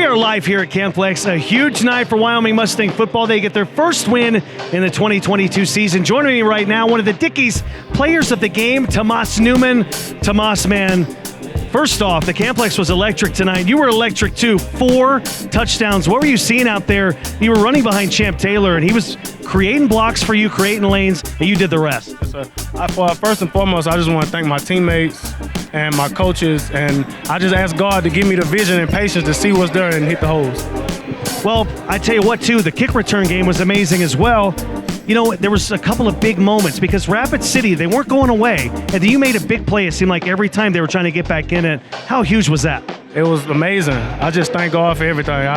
We are live here at Camplex. A huge night for Wyoming Mustang football. They get their first win in the 2022 season. Joining me right now, one of the Dickies players of the game, Tomas Newman. Tomas, man, first off, the Camplex was electric tonight. You were electric too. 4 touchdowns. What were you seeing out there? You were running behind Champ Taylor, and he was creating blocks for you, creating lanes, and you did the rest. Yes, sir. First and foremost, I just want to thank my teammates and my coaches, and I just ask God to give me the vision and patience to see what's there and hit the holes. Well, I tell you what, too, the kick return game was amazing as well. You know, there was a couple of big moments because Rapid City, they weren't going away, and then you made a big play. It seemed like every time they were trying to get back in it. How huge was that? It was amazing. I just thank God for everything.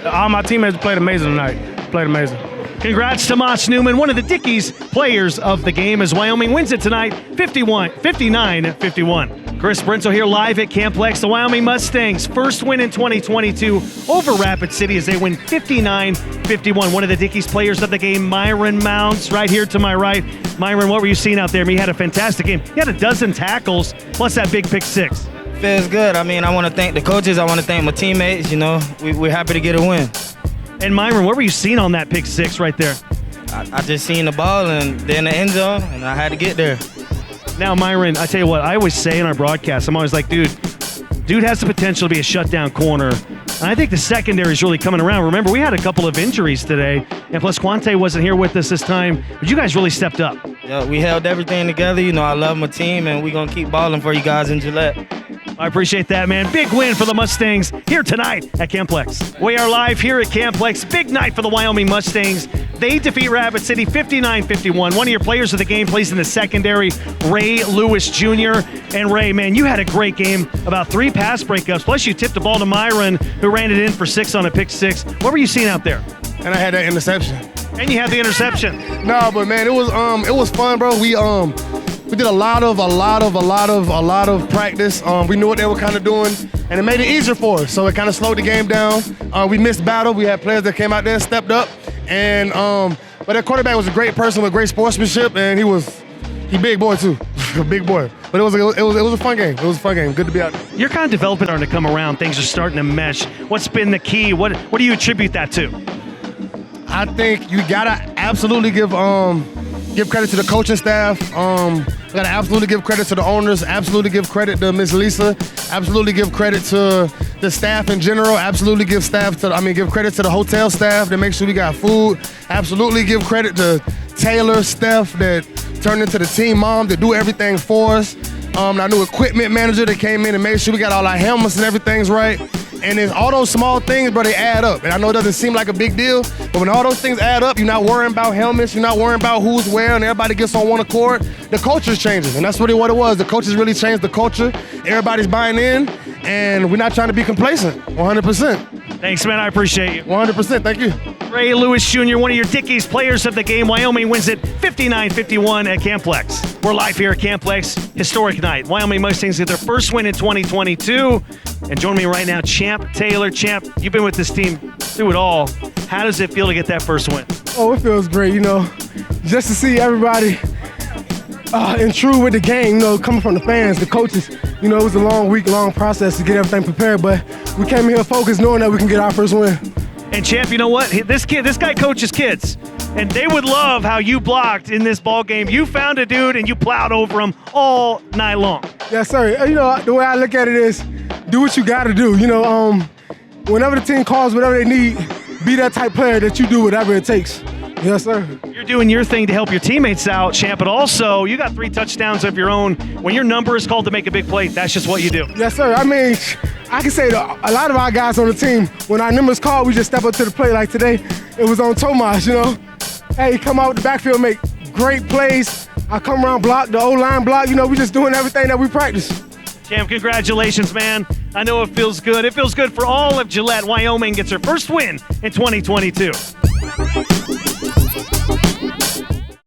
All my teammates played amazing tonight. Played amazing. Congrats, Tomas Newman, one of the Dickies players of the game as Wyoming wins it tonight, 59-51. Chris Brinzel here live at Camplex. The Wyoming Mustangs' first win in 2022 over Rapid City as they win 59-51. One of the Dickies players of the game, Myron Mounds, right here to my right. Myron, what were you seeing out there? I mean, he had a fantastic game. He had a dozen tackles, plus that big pick six. Feels good. I mean, I want to thank the coaches. I want to thank my teammates. You know, we're happy to get a win. And Myron, what were you seeing on that pick six right there? I just seen the ball and then the end zone, and I had to get there. Now, Myron, I tell you what, I always say in our broadcast, I'm always like, dude has the potential to be a shutdown corner. And I think the secondary is really coming around. Remember, we had a couple of injuries today, and plus Quante wasn't here with us this time, but you guys really stepped up. Yeah, we held everything together. You know, I love my team, and we're going to keep balling for you guys in Gillette. I appreciate that, man. Big win for the Mustangs here tonight at Camplex. We are live here at Camplex. Big night for the Wyoming Mustangs. They defeat Rapid City 59-51. One of your players of the game plays in the secondary, Ray Lewis Jr. And Ray, man, you had a great game. About 3 pass breakups, plus you tipped the ball to Myron, who ran it in for 6 on a pick 6. What were you seeing out there? And I had that interception. And you had the interception. No, but man, it was fun, bro. We did a lot of practice. We knew what they were kind of doing, and it made it easier for us. So it kind of slowed the game down. We missed battle. We had players that came out there and stepped up, and but that quarterback was a great person with great sportsmanship, and he big boy too, a big boy. But it was a fun game. It was a fun game. Good to be out there. You're kind of developing starting to come around. Things are starting to mesh. What's been the key? What do you attribute that to? I think you gotta absolutely give credit to the coaching staff. We gotta absolutely give credit to the owners. Absolutely give credit to Miss Lisa. Absolutely give credit to the staff in general. Absolutely give credit to the hotel staff that make sure we got food. Absolutely give credit to Taylor, Steph that turned into the team mom to do everything for us. Our new equipment manager that came in and made sure we got all our helmets and everything's right. And it's all those small things, bro, they add up. And I know it doesn't seem like a big deal, but when all those things add up, you're not worrying about helmets, you're not worrying about who's where, and everybody gets on one accord. The culture's changing, and that's really what it was. The coaches really changed the culture. Everybody's buying in, and we're not trying to be complacent, 100%. Thanks, man. I appreciate you. 100%, thank you. Ray Lewis Jr., one of your Dickies players of the game. Wyoming wins it 59-51 at Camplex. We're live here at Camplex. Historic night. Wyoming Mustangs get their first win in 2022. And joining me right now, Champ Taylor. Champ, you've been with this team through it all. How does it feel to get that first win? Oh, it feels great, you know, just to see everybody in true with the game, you know, coming from the fans, the coaches. You know, it was a long week, long process to get everything prepared, but we came here focused knowing that we can get our first win. And Champ, you know what? This guy coaches kids, and they would love how you blocked in this ball game. You found a dude and you plowed over him all night long. Yes, sir. You know, the way I look at it is, do what you got to do. You know, whenever the team calls, whatever they need, be that type player that you do whatever it takes. Yes, sir. You're doing your thing to help your teammates out, Champ, but also you got 3 touchdowns of your own. When your number is called to make a big play, that's just what you do. Yes, sir. I mean, I can say that a lot of our guys on the team, when our number's called, we just step up to the plate. Like today, it was on Tomas, you know. Hey, come out with the backfield, make great plays. I come around, block, the O-line block. You know, we just doing everything that we practice. Champ, congratulations, man. I know it feels good. It feels good for all of Gillette. Wyoming gets their first win in 2022.